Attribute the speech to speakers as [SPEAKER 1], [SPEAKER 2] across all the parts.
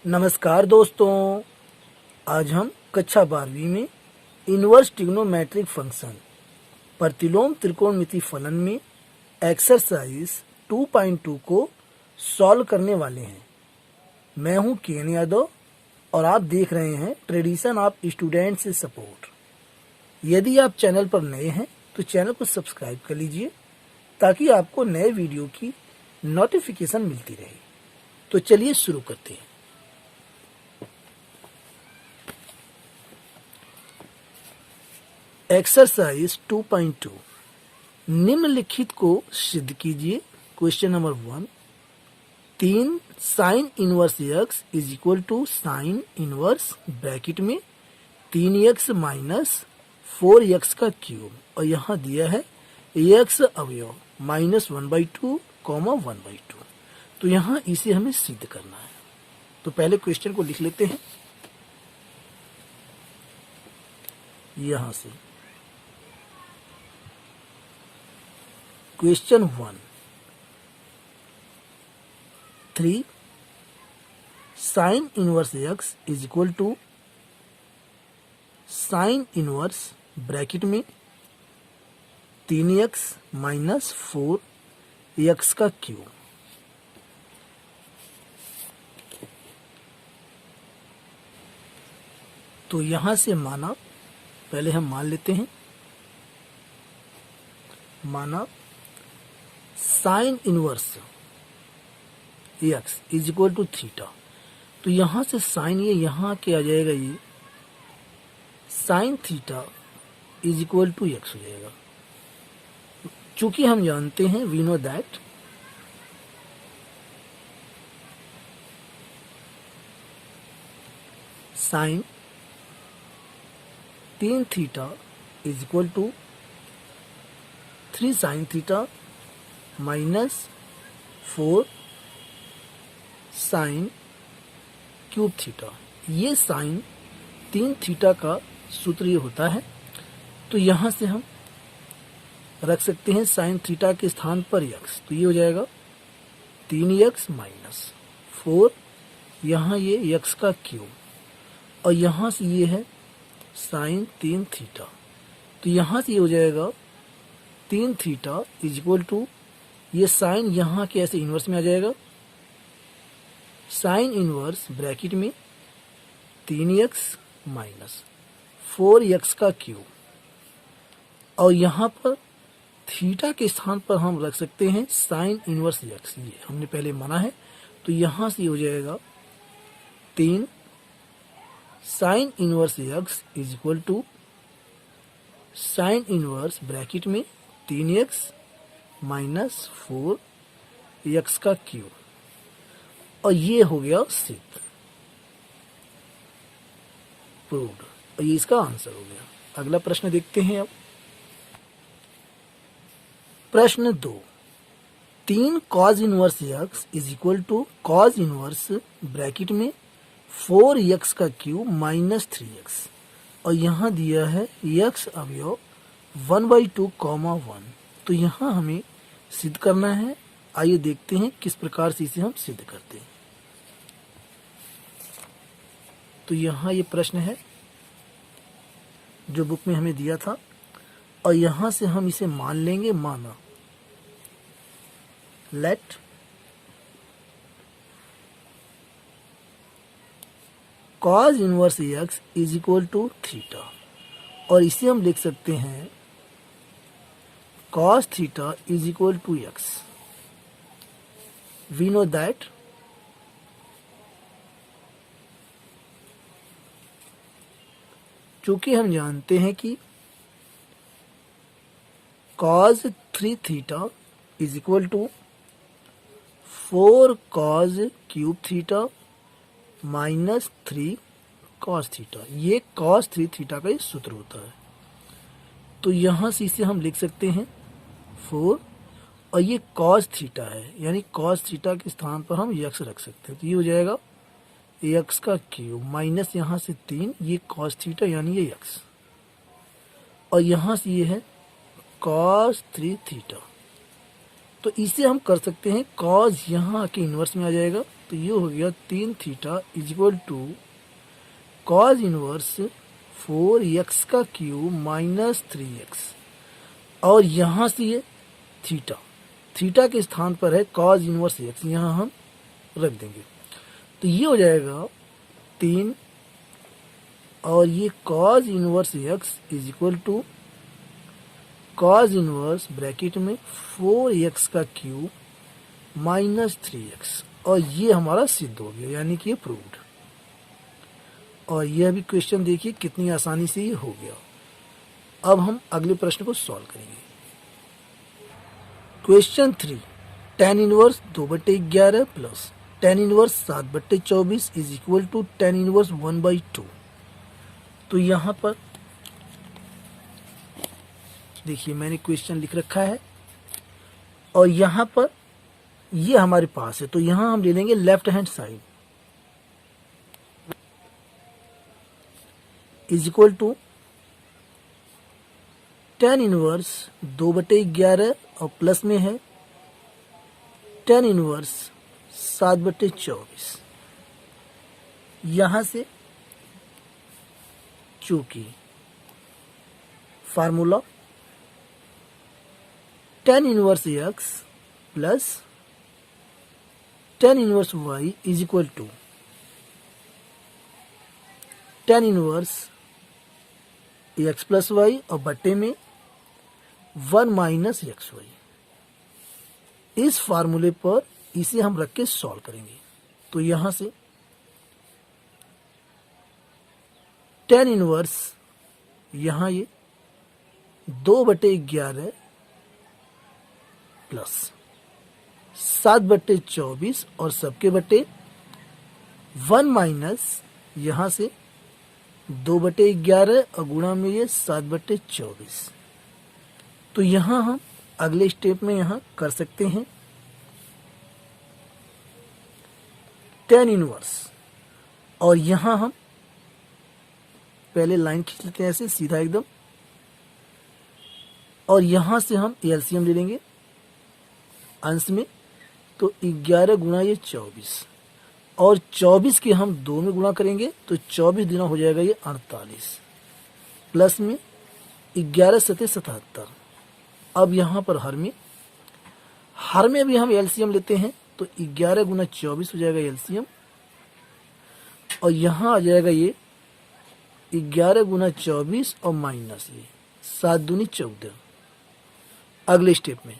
[SPEAKER 1] नमस्कार दोस्तों। आज हम कक्षा 12वीं में इनवर्स ट्रिग्नोमेट्रिक फंक्शन प्रतिलोम त्रिकोणमिति फलन में एक्सरसाइज 2.2 को सॉल्व करने वाले हैं। मैं हूं केन यादव और आप देख रहे हैं ट्रेडिशन ऑफ स्टूडेंट से सपोर्ट। यदि आप चैनल पर नए हैं तो चैनल को सब्सक्राइब कर लीजिए ताकि आपको नए वीडियो की नोटिफिकेशन मिलती रहे। तो चलिए शुरू करते हैं। एक्सरसाइज 2.2 निम्नलिखित को सिद्ध कीजिए। Question number 1, 3 sine inverse x is equal to sine inverse bracket में 3x माइनस 4x का क्यूब और यहाँ दिया है x अवयव -1/2, 1/2। तो यहाँ इसे हमें सिद्ध करना है। तो पहले क्वेश्चन को लिख लेते हैं यहां से। Question 1, 3 sine inverse x is equal to sine inverse bracket में 3x माइनस 4x का क्यूब। तो यहां से माना, पहले हम मान लेते हैं, माना sine inverse x is equal to theta. तो यहां से साइन ये यहां के आ जाएगा, ये sine theta is equal to x हो जाएगा। चूंकि हम जानते हैं, we know that sine 3 theta is equal to 3 sine theta minus 4 sine cube theta. ये साइन 3 थीटा का सूत्र ये होता है। तो यहां से हम रख सकते हैं साइन थीटा के स्थान पर x। तो ये हो जाएगा 3x माइनस 4, यहाँ ये x का क्यूब और यहाँ से ये है साइन 3 थीटा। तो यहाँ से ये हो जाएगा 3 थीटा इज इक्वल टू, ये साइन यहाँ के ऐसे इनवर्स में आ जाएगा, साइन इनवर्स ब्रैकेट में 3x माइनस 4x का क्यूब और यहाँ पर थीटा के स्थान पर हम रख सकते हैं साइन इनवर्स x। ये हमने पहले माना है। तो यहाँ से हो जाएगा 3 sine inverse x is equal to sine inverse bracket में 3x माइनस 4x का क्यूब और ये हो गया सिद्ध, प्रूव्ड। और ये इसका आंसर हो गया। अगला प्रश्न देखते हैं अब। प्रश्न 2, 3 cos inverse x is equal to cos inverse bracket में 4x का क्यूब माइनस 3x और यहाँ दिया है x अवयव 1/2, 1। तो यहाँ हमें सिद्ध करना है। आइए देखते हैं किस प्रकार से इसे हम सिद्ध करते हैं। तो यहाँ ये प्रश्न है जो बुक में हमें दिया था और यहाँ से हम इसे मान लेंगे। माना let cos inverse x is equal to theta और इसे हम लिख सकते हैं cos theta is equal to x. We know that चूंकि हम जानते हैं कि cos 3 theta is equal to 4 cos cube theta minus 3 cos theta। ये cos 3 theta का ये सूत्र होता है। तो यहां से इसे हम लिख सकते हैं 4 और ये cos थीटा है, यानी cos थीटा के स्थान पर हम x रख सकते हैं। तो ये हो जाएगा x का क्यूब माइनस यहाँ से 3, ये cos थीटा यानी ये x और यहाँ से ये है cos 3 थीटा। तो इसे हम कर सकते हैं कॉज यहाँ आके इन्वर्स में आ जाएगा, तो ये हो गया 3 theta is equal to cos inverse 4x का क्यूब माइनस 3x, और यहाँ से ये थीटा, थीटा के स्थान पर है कॉज इन्वर्स x, यहाँ हम रख देंगे। तो ये हो जाएगा 3 और ये cos inverse x is equal to cos inverse bracket में 4x का क्यूब माइनस 3x, और ये हमारा सिद्ध हो गया, यानी कि ये प्रूव्ड। और यह भी क्वेश्चन देखिए कितनी आसानी से ये हो गया। अब हम अगले प्रश्न को सॉल्व करेंगे। Question 3, tan inverse 2/11 plus tan inverse 7/24 is equal to tan inverse 1/2। तो यहाँ पर देखिए मैंने क्वेश्चन लिख रखा है, और यहाँ पर ये हमारे पास है, तो यहाँ हम ले लेंगे left hand side is equal to tan inverse 2/11 और प्लस में है tan इनवर्स 7/24। यहाँ से चूंकि formula tan inverse x plus tan inverse y is equal to tan inverse x plus y और बट्टे में 1 माइनस एक्स वाई। इस फार्मूले पर इसे हम रख के सॉल्व करेंगे। तो यहां से tan इनवर्स यहां ये 2/11 प्लस 7/24 और सबके बटे 1 माइनस यहां से 2/11 और गुणा में ये 7/24। तो यहाँ हम अगले स्टेप में यहाँ कर सकते हैं tan इनवर्स, और यहाँ हम पहले लाइन खींच लेते हैं ऐसे सीधा एकदम, और यहाँ से हम एलसीएम ले लेंगे अंश में। तो 11 गुणा ये 24, और 24 के हम 2 में गुणा करेंगे तो 24 गुना हो जाएगा ये 48, प्लस में 11 सते 77। अब यहाँ पर हर में भी हम एलसीएम लेते हैं, तो 11 गुना 24 हो जाएगा एलसीएम, और यहाँ आ जाएगा ये 11 गुना 24 और माइनस ये 7 दूनी 14। अगले स्टेप में,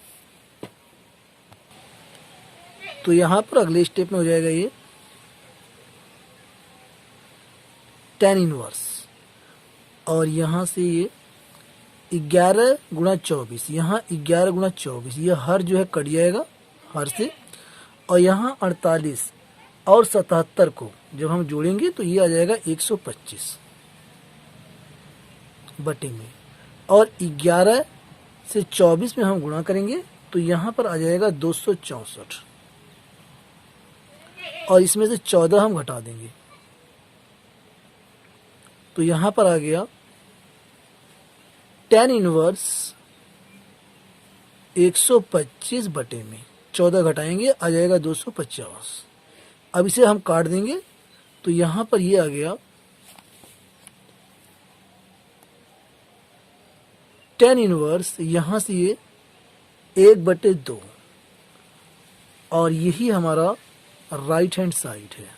[SPEAKER 1] तो यहाँ पर अगले स्टेप में हो जाएगा ये tan इनवर्स, और यहाँ से ये 11 गुणा 24, यहाँ 11 गुणा 24, ये हर जो है कट जाएगा हर से, और यहाँ 48 और 77 को जब हम जोड़ेंगे तो ये आ जाएगा 125 बटे में, और 11 से 24 में हम गुणा करेंगे तो यहाँ पर आ जाएगा 264, और इसमें से 14 हम घटा देंगे, तो यहाँ पर आ गया tan इनवर्स 125 बटे में 14 घटाएंगे आ जाएगा 250। अब इसे हम काट देंगे, तो यहाँ पर ये आ गया tan इनवर्स यहाँ से ये 1/2, और यही हमारा राइट हैंड साइड है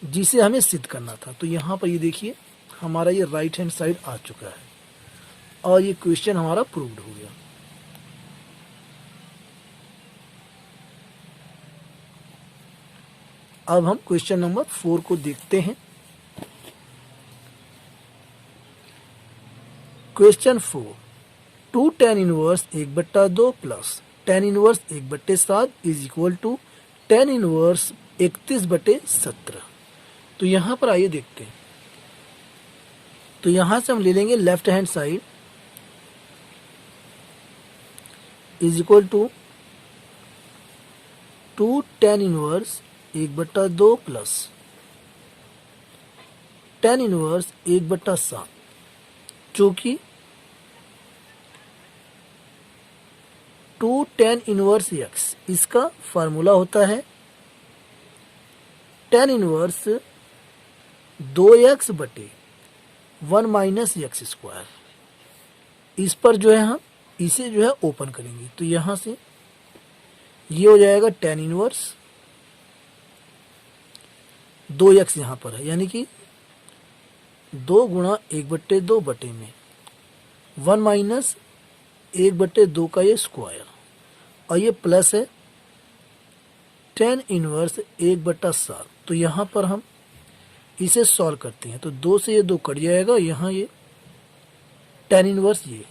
[SPEAKER 1] जिसे हमें सिद्ध करना था। तो यहाँ पर ये देखिए हमारा ये राइट हैंड साइड आ चुका है, और ये क्वेश्चन हमारा प्रूव्ड हो गया। अब हम क्वेश्चन नंबर 4 को देखते हैं। Question 4, 2 tan inverse 1/2 plus tan inverse 1/7 is equal to tan inverse 31/17। तो यहाँ पर आइए देखते हैं। तो यहाँ से हम ले लेंगे left hand side is equal to 2 tan inverse 1/2 plus tan inverse 1/7, चूंकि टू टेन इनवर्स एक्स, इसका फार्मूला होता है टेन इनवर्स 2x बटे 1 माइनस एक्स स्क्वायर। इस पर जो है हम इसे जो है ओपन करेंगे, तो यहां से ये हो जाएगा टेन इनवर्स 2x यहां पर है, यानी कि 2 गुणा 1/2 बटे में 1 माइनस 1/2 का ये स्क्वायर, और ये प्लस है टेन इनवर्स 1/7। तो यहाँ पर हम इसे सॉल्व करते हैं, तो 2 से ये 2 कट जाएगा, यहाँ ये टेन इनवर्स ये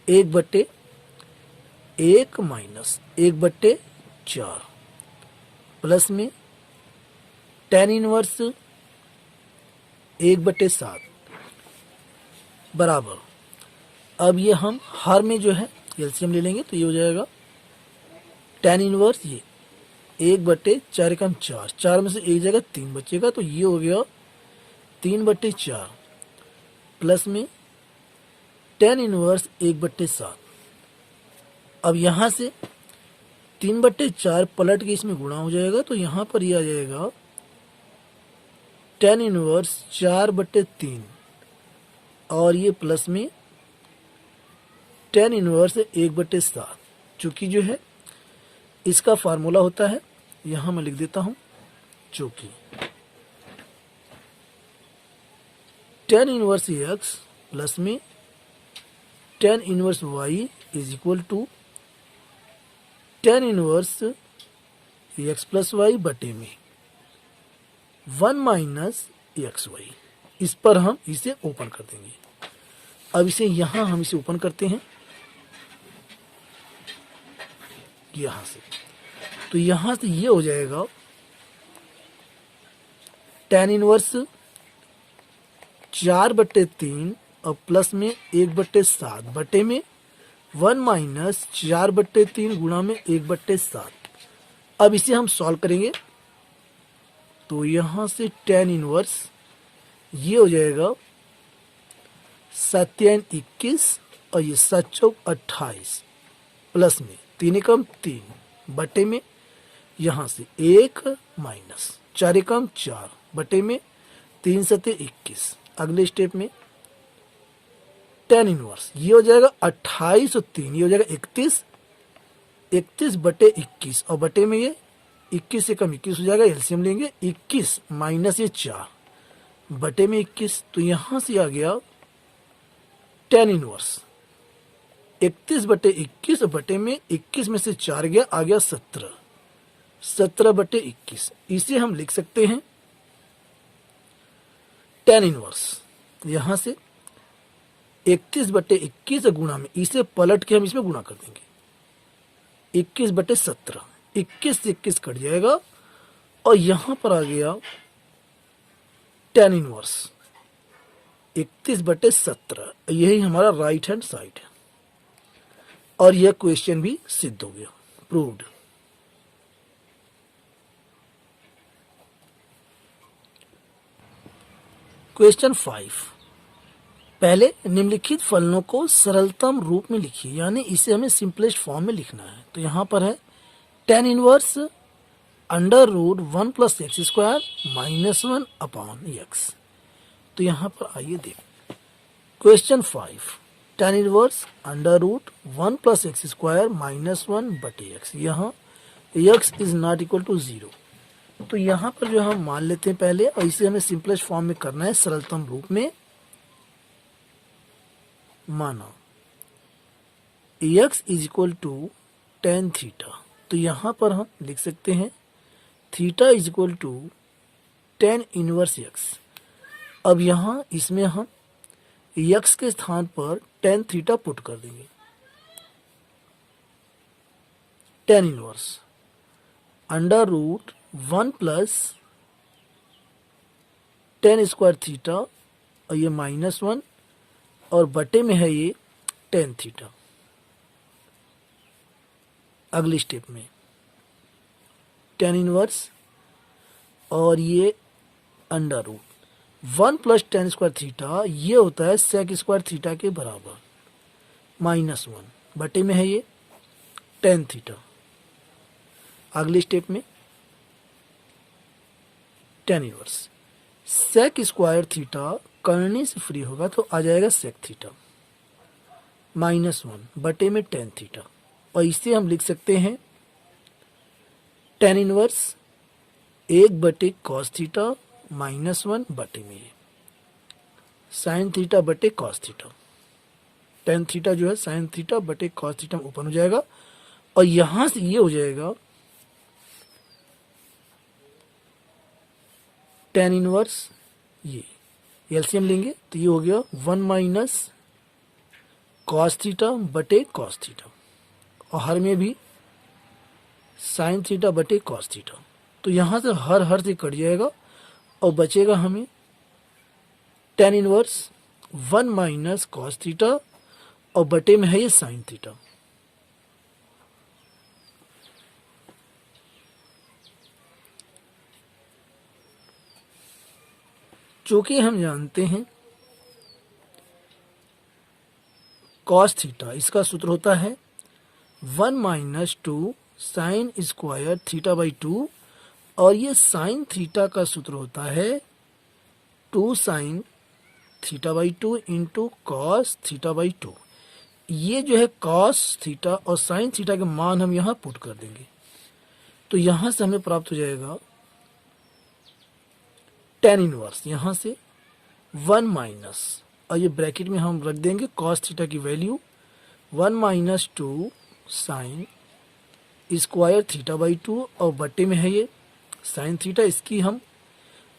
[SPEAKER 1] 1/1 माइनस 1/4 प्लस में टेन इनवर्स 1/7 बराबर। अब ये हम हर में जो है एलसीएम ले लेंगे, तो ये हो जाएगा टेन इनवर्स ये 1/4 कम 4, 4 में से एक जगह 3 बचेगा, तो ये हो गया 3/4 प्लस में टेन इनवर्स 1/7। अब यहाँ से 3/4 पलट के इसमें गुणा हो जाएगा, तो यहाँ पर ये आ जाएगा टेन इनवर्स 4/3 और ये प्लस में टेन इनवर्स 1/7, चूंकि जो है इसका फार्मूला होता है, यहां मैं लिख देता हूं, चूंकि टेन इनवर्स एक्स प्लस में tan inverse y is equal to tan inverse x plus y बटे में 1 माइनस एक्स वाई। इस पर हम इसे ओपन कर देंगे। अब इसे यहां हम इसे ओपन करते हैं यहां से, तो यहां से ये हो जाएगा टेन इनवर्स 4/3 और प्लस में 1/7 बटे में 1 माइनस 4/3 गुणा में 1/7। अब इसे हम सॉल्व करेंगे, तो यहां से टेन इनवर्स ये हो जाएगा 7 21 और ये 7 28 प्लस में 3 एकम 3 बटे में यहां से 1 माइनस 4 एकम 4 बटे में 3 सते 21। अगले स्टेप में टेन इनवर्स ये हो जाएगा 28 और 3 ये हो जाएगा 31, 31/21 और बटे में ये 21 से कम 21 हो जाएगा, एलसीएम लेंगे 21 माइनस ये 4 बटे में 21, तो यहां से आ गया टेन इनवर्स 31/21 बटे में 21 में से 4 गया, आ गया 17, 17/21। इसे हम लिख सकते हैं टेन इनवर्स यहां से 31/21 गुणा में इसे पलट के हम इसमें गुणा कर देंगे 21/17, 21 से 21 कट जाएगा और यहां पर आ गया टेन इनवर्स 31/17। यही हमारा राइट हैंड साइड है और यह क्वेश्चन भी सिद्ध हो गया, प्रूव्ड। क्वेश्चन 5, पहले निम्नलिखित फलनों को सरलतम रूप में लिखिए, यानी इसे हमें सिंपलेस्ट फॉर्म में लिखना है। तो यहां पर है tan inverse √1 + x² -1 upon x। तो यहां पर आइए देख क्वेश्चन 5, टेन इनवर्स √1 + x² -1 बटे x, यहाँ x is not equal to 0। तो यहाँ पर जो हम मान लेते हैं पहले, और इसे हमें सिंपलेस्ट फॉर्म में करना है, सरलतम रूप में। माना x is equal to tan theta, तो यहाँ पर हम लिख सकते हैं theta is equal to tan inverse x। अब यहाँ इसमें हम x के स्थान पर टेन थीटा पुट कर देंगे, टेन इनवर्स √1 + tan² थीटा और ये -1 और बटे में है ये टेन थीटा। अगले स्टेप में टेन इनवर्स और ये √1 + tan² थीटा, ये होता है sec² थीटा के बराबर, -1 बटे में है ये टेन थीटा। अगले स्टेप में tan inverse sec square theta करने से फ्री होगा तो आ जाएगा सेक थीटा -1 बटे में टेन थीटा, और इसे हम लिख सकते हैं टेन इनवर्स 1 बटे कॉस थीटा -1 बटे में साइन थीटा बटे कॉस थीटा। टेन थीटा जो है साइन थीटा बटे कॉस थीटा में ओपन हो जाएगा, और यहां से ये हो जाएगा टेन इनवर्स, ये एलसीएम लेंगे तो ये हो गया 1 माइनस कॉस थीटा बटे कॉस थीटा, और हर में भी साइन थीटा बटे कॉस थीटा। तो यहां से हर से कट जाएगा और बचेगा हमें tan inverse 1 minus cos theta, और बटे में है ये साइन थीटा। चूंकि हम जानते हैं कॉस थीटा, इसका सूत्र होता है 1 minus 2 sign square theta by 2, और ये साइन थीटा का सूत्र होता है 2 sign theta by 2 into cos theta by 2। ये जो है कॉस थीटा और साइन थीटा के मान हम यहाँ पुट कर देंगे, तो यहां से हमें प्राप्त हो जाएगा टेन इनवर्स, यहां से 1 माइनस, और ये ब्रैकेट में हम रख देंगे कॉस थीटा की value 1 minus 2 sign square theta by 2, और बटे में है ये साइन थीटा, इसकी हम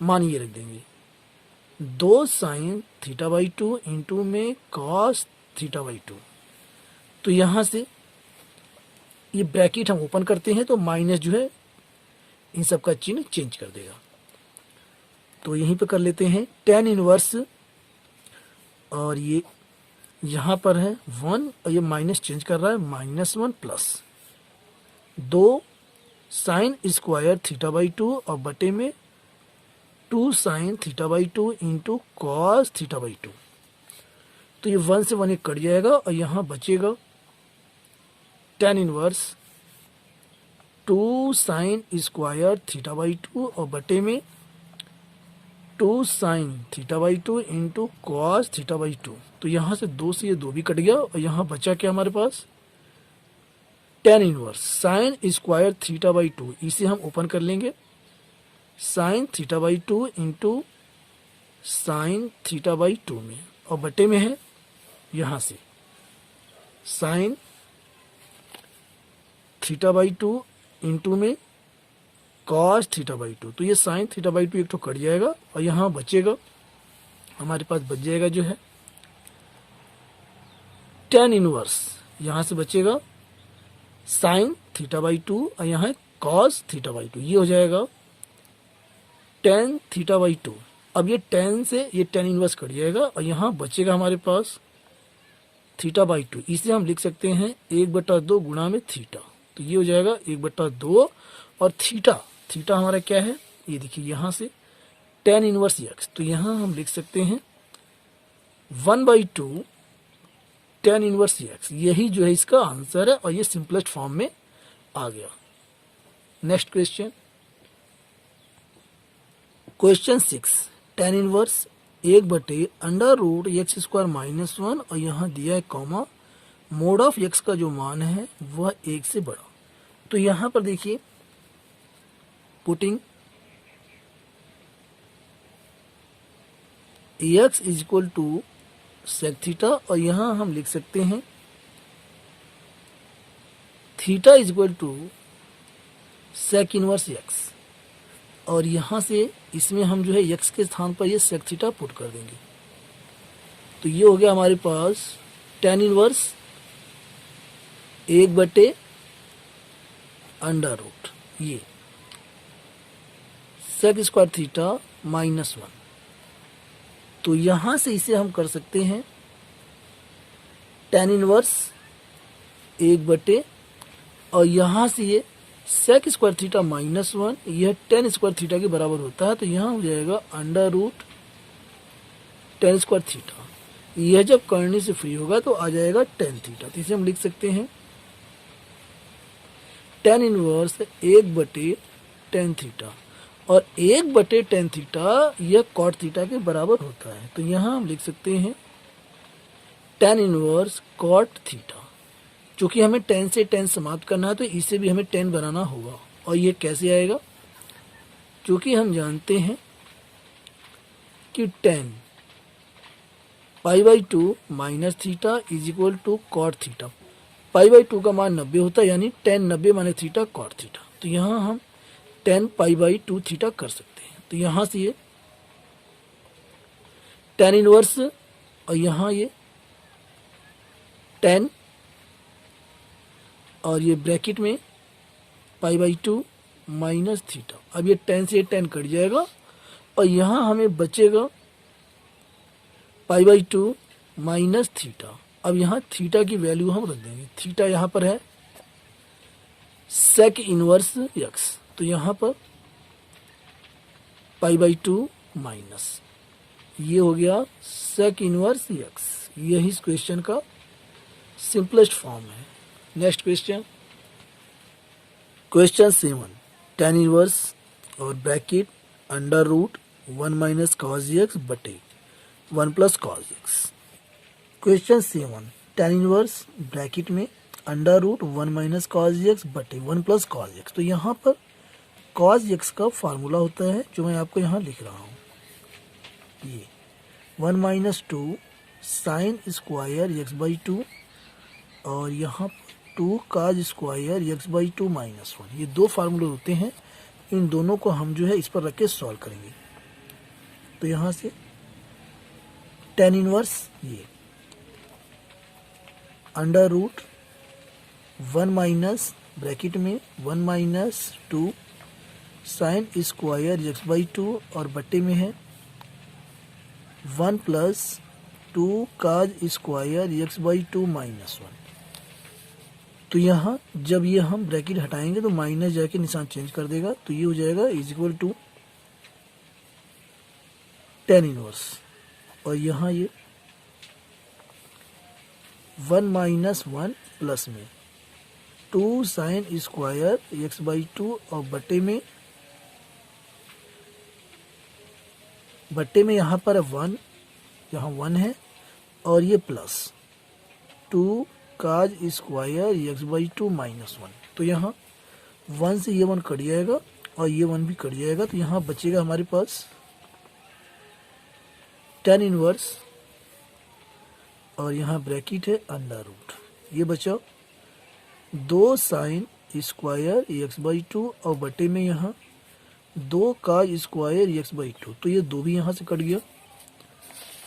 [SPEAKER 1] मान ये रख देंगे 2 साइन थीटा बाई 2 इंटू में कॉस थीटा बाई 2। तो यहां से ये ब्रैकेट हम ओपन करते हैं तो माइनस जो है इन सब का चिन्ह चेंज कर देगा। तो यहीं पे कर लेते हैं टेन इनवर्स, और ये यहाँ पर है 1 और ये माइनस चेंज कर रहा है -1 plus 2 sign square theta by 2, और बटे में 2 sign theta by 2 into cos theta by 2। तो ये 1 से 1 एक कट जाएगा, और यहाँ बचेगा tan inverse 2 sign square theta by 2, और बटे में 2 sign theta by 2 into cos theta by 2। तो यहाँ से 2 से ये 2 भी कट गया, और यहाँ बचा क्या हमारे पास tan inverse sine square theta by 2, इसे हम ओपन कर लेंगे sine theta by 2 into sine theta by 2 में, और बटे में है यहाँ से साइन थीटा बाई 2 इंटू में कॉस थीटा बाई 2। तो ये साइन थीटा बाई 2 एक तो कट जाएगा, और यहाँ बचेगा हमारे पास बच जाएगा जो है टेन इनवर्स, यहाँ से बचेगा साइन थीटा बाई 2, और यहाँ कॉस थीटा बाई 2, ये हो जाएगा टेन थीटा बाई 2। अब ये टेन से ये टेन इनवर्स कट जाएगा, और यहाँ बचेगा हमारे पास थीटा बाई 2, इसे हम लिख सकते हैं 1/2 गुणा में थीटा। तो ये हो जाएगा 1/2, और थीटा हमारा क्या है, ये देखिए यहाँ से टेन इनवर्स एक्स, तो यहाँ हम लिख सकते हैं 1/2 टेन इनवर्स एक्स, यही जो है इसका आंसर है, और ये सिंपलेस्ट फॉर्म में आ गया। Next question 6 tan inverse 1/√x² -1, और यहाँ दिया है कॉमा मोड ऑफ x का जो मान है वह 1 से बड़ा। तो यहाँ पर देखिए putting x equal to sec theta, और यहाँ हम लिख सकते हैं theta equal to sec inverse x, और यहाँ से इसमें हम जो है x के स्थान पर ये सेक थीटा पुट कर देंगे। तो ये हो गया हमारे पास टेन इनवर्स 1/√, ये सेक स्क्वायर थीटा -1। तो यहां से इसे हम कर सकते हैं टेन इनवर्स 1/, और यहां से ये सेक स्क्वायर थीटा -1 यह टेन स्क्वायर थीटा के बराबर होता है। तो यहाँ हो जाएगा √10 स्क्वायर थीटा, यह जब करने से फ्री होगा तो आ जाएगा टेन थीटा। तो इसे हम लिख सकते हैं टेन इनवर्स 1/tan थीटा, और 1/tan थीटा यह कॉट थीटा के बराबर होता है। तो यहाँ हम लिख सकते हैं tan इनवर्स कॉट थीटा। चूंकि हमें tan से tan समाप्त करना है तो इसे भी हमें tan बनाना होगा। और ये कैसे आएगा? क्योंकि हम जानते हैं कि tan π/2 minus theta is equal to cot theta. π/2 का मान 90 होता है, यानी tan 90 minus theta cot theta. तो यहाँ हम tan π/2 थीटा कर सकते हैं। तो यहाँ से ये tan इनवर्स, और यहाँ ये tan, और ये ब्रैकेट में π/2 माइनस थीटा। अब ये tan से tan कट जाएगा, और यहाँ हमें बचेगा π/2 माइनस थीटा। अब यहाँ थीटा की वैल्यू हम रख देंगे। थीटा यहाँ पर है sec इनवर्स x। तो यहाँ पर π/2 माइनस, ये हो गया sec इनवर्स x। यही इस क्वेश्चन का सिंपलेस्ट फॉर्म है। Next question, question 7, tan inverse और bracket under root 1 minus cos x बटे 1 plus cos x। Question 7, tan inverse bracket में under root 1 minus cos x बटे 1 प्लस कॉस x। तो यहाँ पर कॉस x का फार्मूला होता है जो मैं आपको यहाँ लिख रहा हूँ, ये 1 माइनस 2 साइन स्क्वायर x/2, और यहाँ 2 काज स्क्वायर x/2 माइनस 1। ये दो फार्मूले होते हैं, इन दोनों को हम जो है इस पर रख के सॉल्व करेंगे। तो यहाँ से tan इनवर्स ये अंडर रूट 1 माइनस ब्रैकेट में 1 माइनस 2 साइन स्क्वायर x/2, और बट्टे में है 1 प्लस 2 काज स्क्वायर x/2 माइनस 1। तो यहाँ जब ये हम ब्रैकेट हटाएंगे तो माइनस जाके निशान चेंज कर देगा, तो ये हो जाएगा is equal to tan inverse, और यहाँ ये 1 माइनस 1 प्लस में 2 साइन स्क्वायर x/2, और बट्टे में यहाँ पर 1, यहाँ 1 है, और ये प्लस 2 काज स्क्वायर x/2 माइनस 1। तो यहाँ 1 से ये 1 कट जाएगा, और ये 1 भी कट जाएगा। तो यहाँ बचेगा हमारे पास tan इनवर्स, और यहाँ ब्रैकेट है अंडर रूट, ये बचा 2 साइन स्क्वायर x/2, और बटे में यहाँ 2 काज स्क्वायर x/2। तो ये 2 भी यहाँ से कट गया।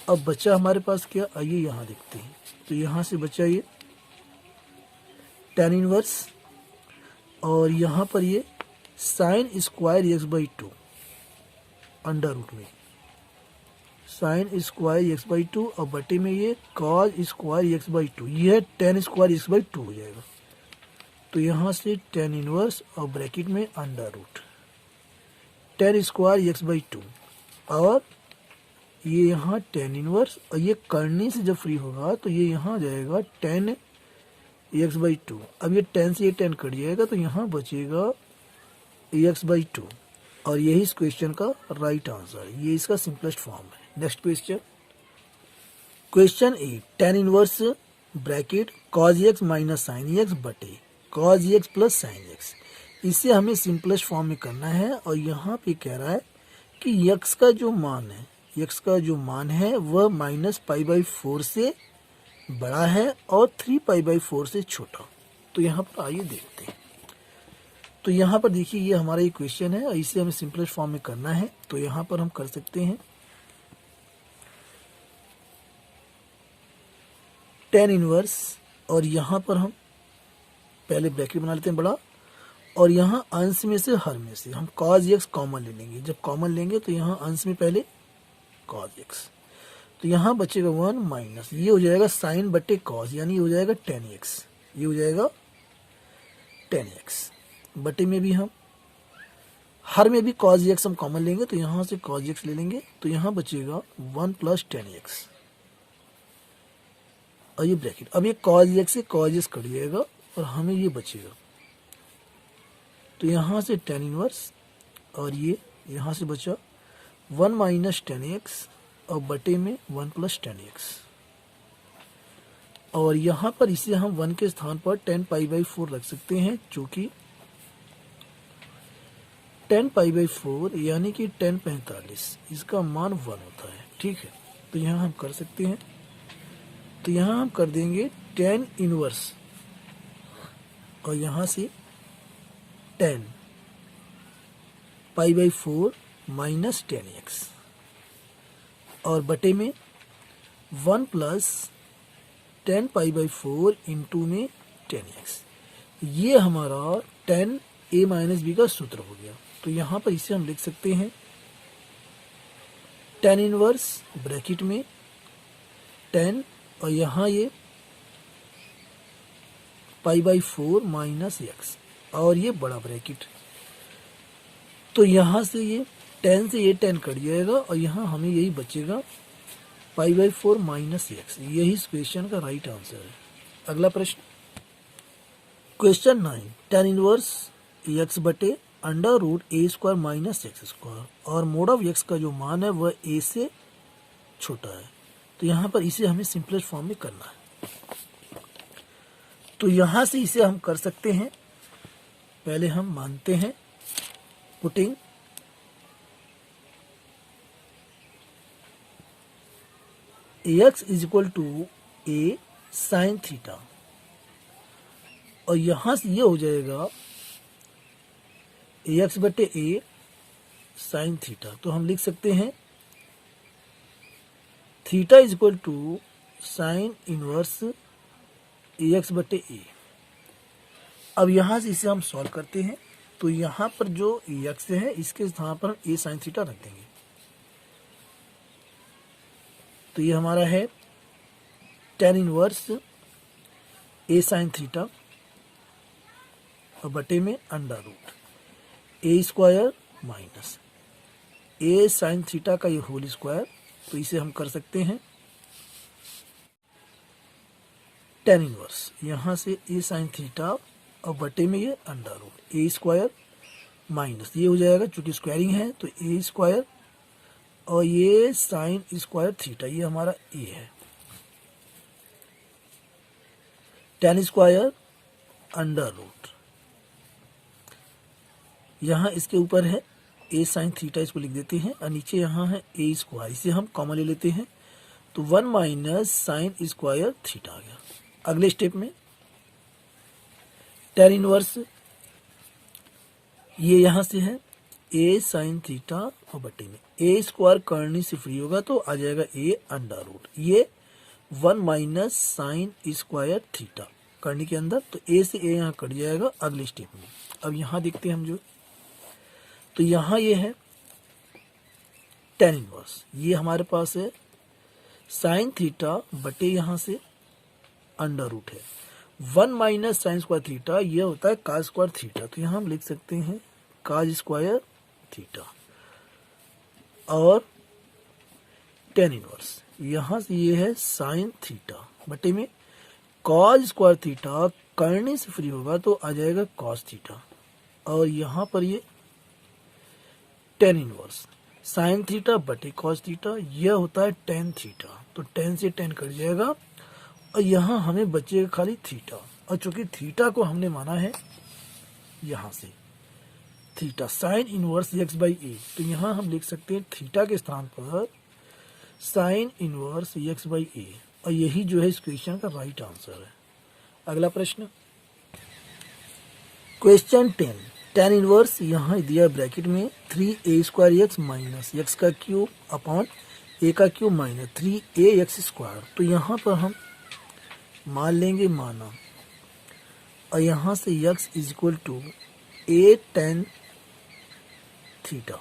[SPEAKER 1] अब बचा हमारे पास क्या, आइए यहाँ देखते हैं। तो यहाँ से बचा ये tan इनवर्स, और यहाँ पर ये sine square x/2 under root में साइन स्क्वायर x/2, और बटे में ये कॉस स्क्वायर x/2, ये tan स्क्वायर x/2 हो जाएगा। तो यहाँ से tan इनवर्स और ब्रैकेट में under root tan square x/2, और ये यहाँ tan इनवर्स, और ये करने से जब फ्री होगा तो ये यहाँ जाएगा tan x/2। अब ये tan से ये tan कट जाएगा, तो यहाँ बचेगा x/2, और यही इस क्वेश्चन का राइट आंसर है। ये इसका सिंपलेस्ट फॉर्म है। Next question, question 8, tan inverse bracket cos x minus sine x बटे cos x plus sine x। इसे हमें सिंपलेस्ट फॉर्म में करना है, और यहाँ पे कह रहा है कि x का जो मान है वह माइनस π/4 से बड़ा है और 3π/4 से छोटा। तो यहाँ पर आइए देखते हैं। तो यहाँ पर देखिए ये हमारा ये क्वेश्चन है, और इसे हमें सिंपलेस्ट फॉर्म में करना है। तो यहाँ पर हम कर सकते हैं tan इनवर्स, और यहाँ पर हम पहले ब्रैकेट बना लेते हैं बड़ा, और यहाँ अंश में से हर में से हम cos x कॉमन ले लेंगे। जब कॉमन लेंगे तो यहाँ अंश में पहले cos x, तो यहाँ बचेगा 1 माइनस, ये हो जाएगा साइन बटे cos, यानी हो जाएगा tan x, ये हो जाएगा tan x। बटे में भी हम हर में भी cos x हम कॉमन लेंगे, तो यहाँ से cos x ले लेंगे, तो यहाँ बचेगा 1 प्लस tan x, और ये ब्रैकेट। अब ये cos x से cos x कट जाएगा, और हमें ये बचेगा तो यहाँ से टेन इनवर्स और ये यहाँ से बचा 1 माइनस टेन एक्स और बटे में 1 प्लस टेन एक्स, और यहाँ पर इसे हम 1 के स्थान पर 10 पाई बाई 4 रख सकते हैं, जो कि 10 पाई बाई 4 यानी कि 1045, इसका मान 1 होता है। ठीक है, तो यहाँ हम कर सकते हैं, तो यहाँ हम कर देंगे 10 इनवर्स और यहाँ से 10 पाई बाई 4 माइनस 10x और बटे में 1 प्लस 10 पाई बाई 4 इंटू में 10x। ये हमारा 10a माइनस बी का सूत्र हो गया। तो यहाँ पर इसे हम लिख सकते हैं 10 इनवर्स ब्रैकेट में 10 और यहाँ ये पाई बाई 4 माइनस एक्स और ये बड़ा ब्रैकेट। तो यहाँ से ये 10 से ये 10 कट जाएगा और यहाँ हमें यही बचेगा पाई बाई 4 माइनस एक्स। यही इस क्वेश्चन का राइट आंसर है। अगला प्रश्न क्वेश्चन 9, 10 इनवर्स एक्स बटे अंडर रूट ए स्क्वायर माइनस एक्स स्क्वायर और मोड ऑफ एक्स का जो मान है वह ए से छोटा है। तो यहाँ पर इसे हमें सिंपलेस्ट फॉर्म में करना है। तो यहाँ से इसे हम कर सकते हैं। पहले हम मानते हैं putting x is equal to a sine theta और यहां से ये हो जाएगा एक्स बटे ए साइन थीटा। तो हम लिख सकते हैं theta is equal to sine inverse x बटे ए। अब यहां से इसे हम सॉल्व करते हैं। तो यहां पर जो एक्स है इसके स्थान पर हम ए साइन थीटा रख देंगे। तो ये हमारा है 10 इनवर्स ए साइन थीटा और बटे में अंडर रूट ए स्क्वायर माइनस ए साइन थीटा का ये होल स्क्वायर। तो इसे हम कर सकते हैं 10 इनवर्स यहाँ से ए साइन थीटा और बटे में ये अंडर रूट ए स्क्वायर माइनस ये हो जाएगा, चूंकि स्क्वायरिंग है तो ए स्क्वायर और ये साइन स्क्वायर थीटा, ये हमारा ए है। 10 स्क्वायर अंडर रूट यहाँ इसके ऊपर है ए साइन थीटा, इसको लिख देते हैं और नीचे यहाँ है ए स्क्वायर, इसे हम कॉमन ले लेते हैं। तो 1 माइनस साइन स्क्वायर थीटा आ गया। अगले स्टेप में 10 इनवर्स ये यहाँ से है ए साइन थीटा और बटे में ए स्क्वायर करने से फ्री होगा तो आ जाएगा ए अंडर रूट ये 1 माइनस साइन स्क्वायर थीटा करने के अंदर, तो ए से ए यहाँ कट जाएगा अगले स्टेप में। अब यहाँ देखते हैं हम जो, तो यहाँ ये है 10 इनवर्स, ये हमारे पास है साइन थीटा बटे यहाँ से अंडर रूट है 1 माइनस साइन स्क्वायर थीटा, ये होता है काज स्क्वायर थीटा। तो यहाँ हम लिख सकते हैं काज स्क्वायर थीटा और 10 इनवर्स यहाँ से ये है साइन थीटा बटे में कॉस स्क्वायर थीटा करने से फ्री होगा तो आ जाएगा कॉस थीटा और यहाँ पर ये 10 इनवर्स साइन थीटा बटे कॉस थीटा, यह होता है टेन थीटा। तो 10 से 10 कट जाएगा और यहाँ हमें बचेगा खाली थीटा, और चूंकि थीटा को हमने माना है यहाँ से theta sine inverse x by a, तो यहाँ हम लिख सकते हैं थीटा के स्थान पर साइन इनवर्स एक्स बाई ए, और यही जो है इस क्वेश्चन का राइट आंसर है। अगला प्रश्न क्वेश्चन 10, 10 इनवर्स यहाँ दिया ब्रैकेट में 3a square x minus x का क्यूब अपॉन ए का cube minus 3a x square. तो यहाँ पर हम मान लेंगे माना और यहाँ से x is equal to a tan theta.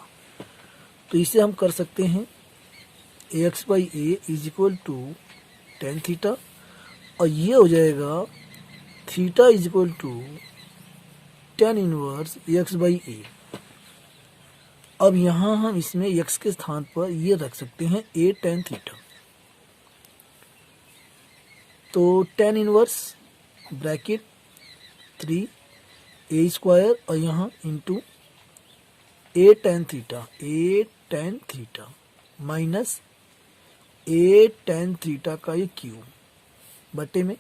[SPEAKER 1] तो इसे हम कर सकते हैं x by a is equal to tan theta और ये हो जाएगा theta is equal to 10 inverse x by a. अब यहाँ हम इसमें x के स्थान पर ये रख सकते हैं ए टेन थीटा। तो 10 इनवर्स ब्रैकेट 3 ए स्क्वायर और यहाँ इंटू ए टेन थीटा माइनस ए टेन थीटा का ये क्यूब बटे में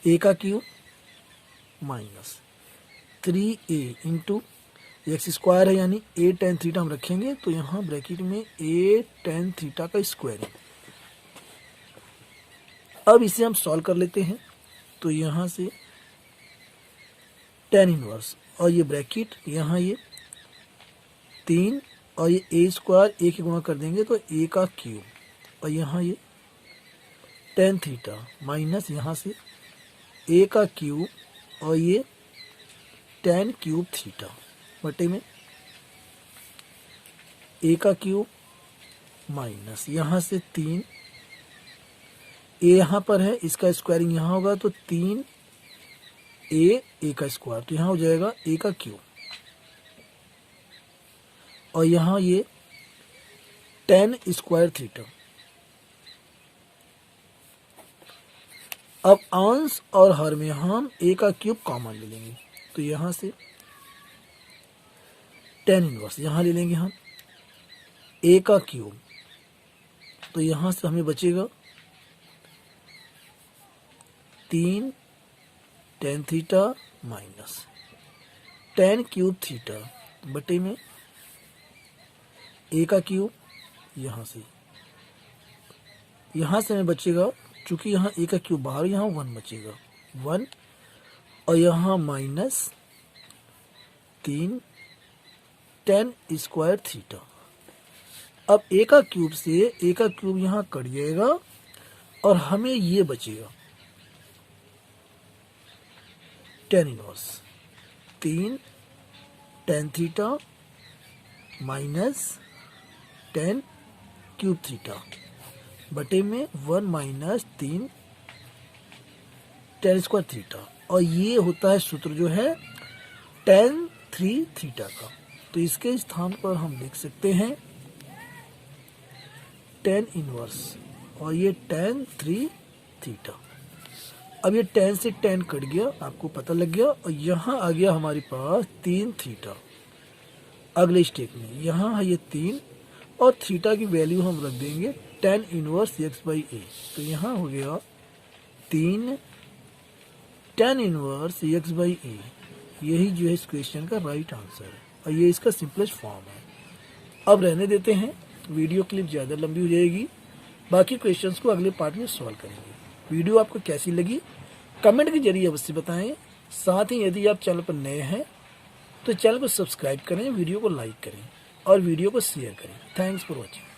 [SPEAKER 1] ए का cube minus 3a into x square है यानी ए टेन थीटा हम रखेंगे तो यहाँ ब्रैकेट में ए टेन थीटा का स्क्वायर है। अब इसे हम सॉल्व कर लेते हैं तो यहाँ से टेन इनवर्स और ये ब्रैकेट यहाँ ये 3 और ये ए स्क्वायर ए के गुणा कर देंगे तो ए का क्यूब और यहाँ ये टेन थीटा माइनस यहाँ से ए का क्यूब और ये टेन क्यूब थीटा बटे में ए का क्यूब माइनस यहाँ से 3 ए यहाँ पर है इसका स्क्वायरिंग यहाँ होगा तो 3 ए का स्क्वायर तो यहाँ हो जाएगा ए का क्यूब और यहाँ ये 10 स्क्वायर थीटा। अब अंश और हर में हम ए का क्यूब कॉमन ले लेंगे तो यहाँ से 10 इनवर्स यहाँ ले लेंगे हम ए का क्यूब तो यहाँ से हमें बचेगा 3 tan theta minus 10 cube theta बटे में ए का क्यूब यहाँ से हमें बचेगा चूंकि यहाँ ए का क्यूब बाहर यहाँ 1 बचेगा 1 और यहाँ माइनस 3 10 स्क्वायर थीटा। अब ए का क्यूब से ए का क्यूब यहाँ कट जाएगा और हमें ये बचेगा 10 inverse 3 tan theta minus 10 cube theta बटे में 1 माइनस 3 10 स्क्वायर थीटा और ये होता है सूत्र जो है tan 3 थीटा का। तो इसके स्थान पर हम लिख सकते हैं tan इनवर्स और ये tan 3 थीटा। अब ये tan से tan कट गया आपको पता लग गया और यहाँ आ गया हमारे पास 3 थीटा। अगले स्टेप में यहाँ है ये 3 और थीटा की वैल्यू हम रख देंगे tan inverse x by a तो यहाँ हो गया 3 tan इनवर्स x बाई ए। यही जो है इस क्वेश्चन का राइट आंसर है और ये इसका सिंपलेस्ट फॉर्म है। अब रहने देते हैं, वीडियो क्लिप ज़्यादा लंबी हो जाएगी, बाकी क्वेश्चंस को अगले पार्ट में सॉल्व करेंगे। वीडियो आपको कैसी लगी कमेंट के जरिए अवश्य बताएं। साथ ही यदि आप चैनल पर नए हैं तो चैनल को सब्सक्राइब करें, वीडियो को लाइक करें और वीडियो को शेयर करें। Thanks for watching.